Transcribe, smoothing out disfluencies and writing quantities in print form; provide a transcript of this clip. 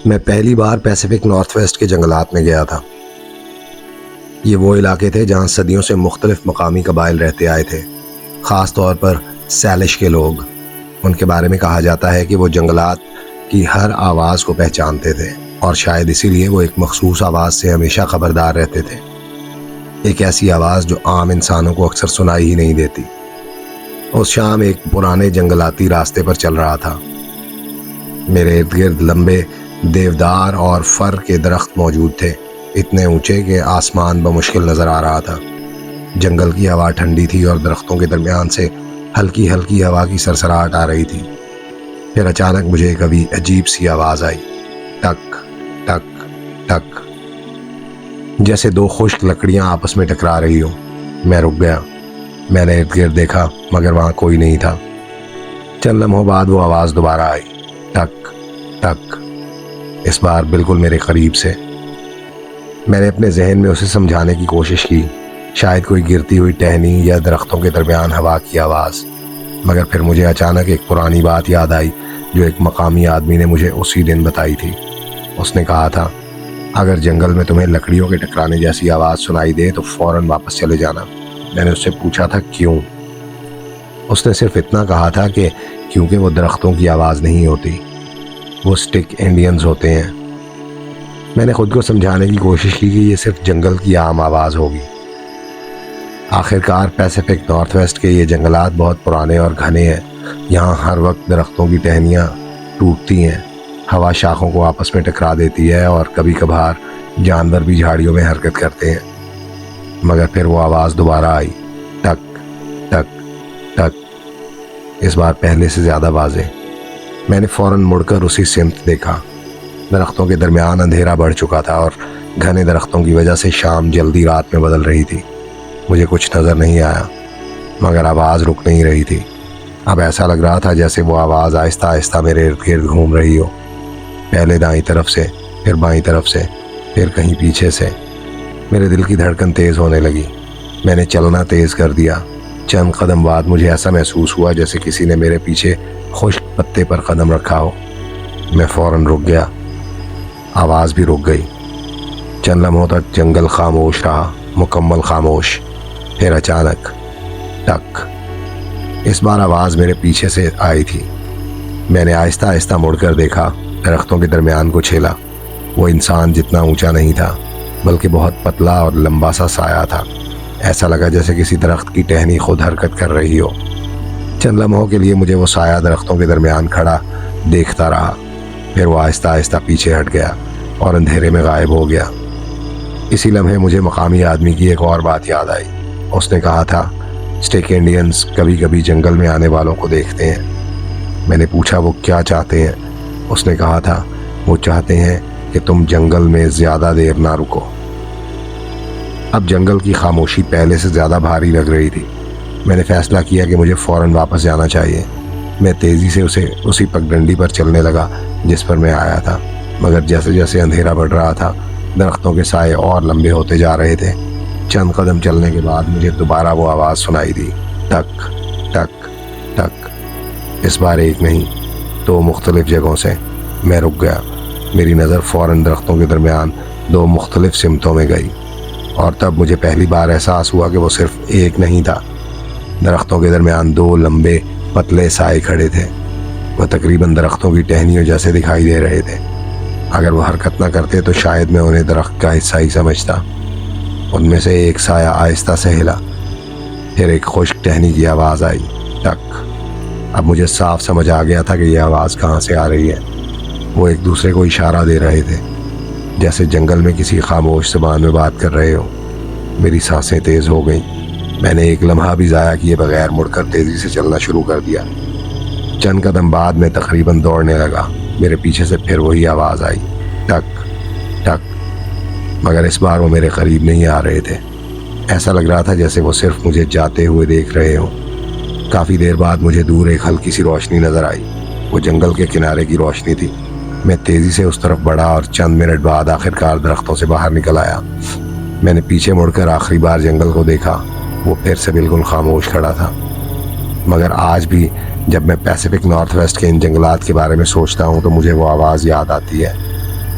میں پہلی بار Pacific north west کے جنگلات میں گیا تھا۔ یہ وہ علاقے تھے جہاں صدیوں سے مختلف مقامی قبائل رہتے آئے تھے، خاص طور پر سیلش کے لوگ۔ ان کے بارے میں کہا جاتا ہے کہ وہ جنگلات کی ہر آواز کو پہچانتے تھے، اور شاید اسی لیے وہ ایک مخصوص آواز سے ہمیشہ خبردار رہتے تھے، ایک ایسی آواز جو عام انسانوں کو اکثر سنائی ہی نہیں دیتی۔ اس شام ایک پرانے جنگلاتی راستے پر چل رہا تھا۔ میرے ارد گرد لمبے دیودار اور فر کے درخت موجود تھے، اتنے اونچے کہ آسمان بمشکل نظر آ رہا تھا۔ جنگل کی ہوا ٹھنڈی تھی اور درختوں کے درمیان سے ہلکی ہلکی ہوا کی سرسراہٹ آ رہی تھی۔ پھر اچانک مجھے ایک عجیب سی آواز آئی، ٹک ٹک ٹک، جیسے دو خشک لکڑیاں آپس میں ٹکرا رہی ہوں۔ میں رک گیا۔ میں نے ارد گرد دیکھا مگر وہاں کوئی نہیں تھا۔ چند لمحوں بعد وہ آواز دوبارہ آئی، ٹک ٹک، اس بار بالکل میرے قریب سے۔ میں نے اپنے ذہن میں اسے سمجھانے کی کوشش کی، شاید کوئی گرتی ہوئی ٹہنی یا درختوں کے درمیان ہوا کی آواز، مگر پھر مجھے اچانک ایک پرانی بات یاد آئی جو ایک مقامی آدمی نے مجھے اسی دن بتائی تھی۔ اس نے کہا تھا، اگر جنگل میں تمہیں لکڑیوں کے ٹکرانے جیسی آواز سنائی دے تو فوراً واپس چلے جانا۔ میں نے اس سے پوچھا تھا کیوں؟ اس نے صرف اتنا کہا تھا کہ کیونکہ وہ درختوں کی آواز نہیں ہوتی، وہ سٹک انڈینز ہوتے ہیں۔ میں نے خود کو سمجھانے کی کوشش کی کہ یہ صرف جنگل کی عام آواز ہوگی۔ آخرکار پیسیفک نارتھ ویسٹ کے یہ جنگلات بہت پرانے اور گھنے ہیں۔ یہاں ہر وقت درختوں کی ٹہنیاں ٹوٹتی ہیں، ہوا شاخوں کو آپس میں ٹکرا دیتی ہے، اور کبھی کبھار جانور بھی جھاڑیوں میں حرکت کرتے ہیں۔ مگر پھر وہ آواز دوبارہ آئی، ٹک ٹک ٹک، اس بار پہلے سے زیادہ واضح۔ میں نے فوراً مڑ کر اسی سمت دیکھا۔ درختوں کے درمیان اندھیرا بڑھ چکا تھا اور گھنے درختوں کی وجہ سے شام جلدی رات میں بدل رہی تھی۔ مجھے کچھ نظر نہیں آیا، مگر آواز رک نہیں رہی تھی۔ اب ایسا لگ رہا تھا جیسے وہ آواز آہستہ آہستہ میرے ارد گرد گھوم رہی ہو، پہلے دائیں طرف سے، پھر بائیں طرف سے، پھر کہیں پیچھے سے۔ میرے دل کی دھڑکن تیز ہونے لگی۔ میں نے چلنا تیز کر دیا۔ چند قدم بعد مجھے ایسا محسوس ہوا جیسے کسی نے میرے پیچھے خشک پتے پر قدم رکھا ہو۔ میں فوراً رک گیا، آواز بھی رک گئی۔ چند لمحوں تک جنگل خاموش رہا، مکمل خاموش۔ پھر اچانک ٹک، اس بار آواز میرے پیچھے سے آئی تھی۔ میں نے آہستہ آہستہ مڑ کر دیکھا، درختوں کے درمیان کو چھیلا۔ وہ انسان جتنا اونچا نہیں تھا، بلکہ بہت پتلا اور لمبا سا سایہ تھا۔ ایسا لگا جیسے کسی درخت کی ٹہنی خود حرکت کر رہی ہو۔ چند لمحوں کے لیے مجھے وہ سایہ درختوں کے درمیان کھڑا دیکھتا رہا، پھر وہ آہستہ آہستہ پیچھے ہٹ گیا اور اندھیرے میں غائب ہو گیا۔ اسی لمحے مجھے مقامی آدمی کی ایک اور بات یاد آئی۔ اس نے کہا تھا، سٹک انڈینز کبھی کبھی جنگل میں آنے والوں کو دیکھتے ہیں۔ میں نے پوچھا وہ کیا چاہتے ہیں؟ اس نے کہا تھا، وہ چاہتے ہیں کہ تم جنگل میں زیادہ دیر نہ رکو۔ اب جنگل کی خاموشی پہلے سے زیادہ بھاری لگ رہی تھی۔ میں نے فیصلہ کیا کہ مجھے فوراً واپس جانا چاہیے۔ میں تیزی سے اسی پگڈنڈی پر چلنے لگا جس پر میں آیا تھا، مگر جیسے جیسے اندھیرا بڑھ رہا تھا، درختوں کے سائے اور لمبے ہوتے جا رہے تھے۔ چند قدم چلنے کے بعد مجھے دوبارہ وہ آواز سنائی دی، ٹک ٹک ٹک، اس بار ایک نہیں، دو مختلف جگہوں سے۔ میں رک گیا۔ میری نظر فوراً درختوں کے درمیان دو مختلف سمتوں میں گئی، اور تب مجھے پہلی بار احساس ہوا کہ وہ صرف ایک نہیں تھا۔ درختوں کے درمیان دو لمبے پتلے سائے کھڑے تھے۔ وہ تقریباً درختوں کی ٹہنیوں جیسے دکھائی دے رہے تھے۔ اگر وہ حرکت نہ کرتے تو شاید میں انہیں درخت کا حصہ ہی سمجھتا۔ ان میں سے ایک سایہ آہستہ سے ہلا، پھر ایک خشک ٹہنی کی آواز آئی، ٹک۔ اب مجھے صاف سمجھ آ گیا تھا کہ یہ آواز کہاں سے آ رہی ہے۔ وہ ایک دوسرے کو اشارہ دے رہے تھے، جیسے جنگل میں کسی خاموش زبان میں بات کر رہے ہو۔ میری سانسیں تیز ہو گئیں۔ میں نے ایک لمحہ بھی ضائع کیے بغیر مڑ کر تیزی سے چلنا شروع کر دیا۔ چند قدم بعد میں تقریباً دوڑنے لگا۔ میرے پیچھے سے پھر وہی آواز آئی، ٹک ٹک، مگر اس بار وہ میرے قریب نہیں آ رہے تھے۔ ایسا لگ رہا تھا جیسے وہ صرف مجھے جاتے ہوئے دیکھ رہے ہوں۔ کافی دیر بعد مجھے دور ایک ہلکی سی روشنی نظر آئی۔ وہ جنگل کے کنارے کی روشنی تھی۔ میں تیزی سے اس طرف بڑھا اور چند منٹ بعد آخرکار درختوں سے باہر نکل آیا۔ میں نے پیچھے مڑ کر آخری بار جنگل کو دیکھا۔ وہ پھر سے بالکل خاموش کھڑا تھا۔ مگر آج بھی جب میں پیسیفک نارتھ ویسٹ کے ان جنگلات کے بارے میں سوچتا ہوں تو مجھے وہ آواز یاد آتی ہے۔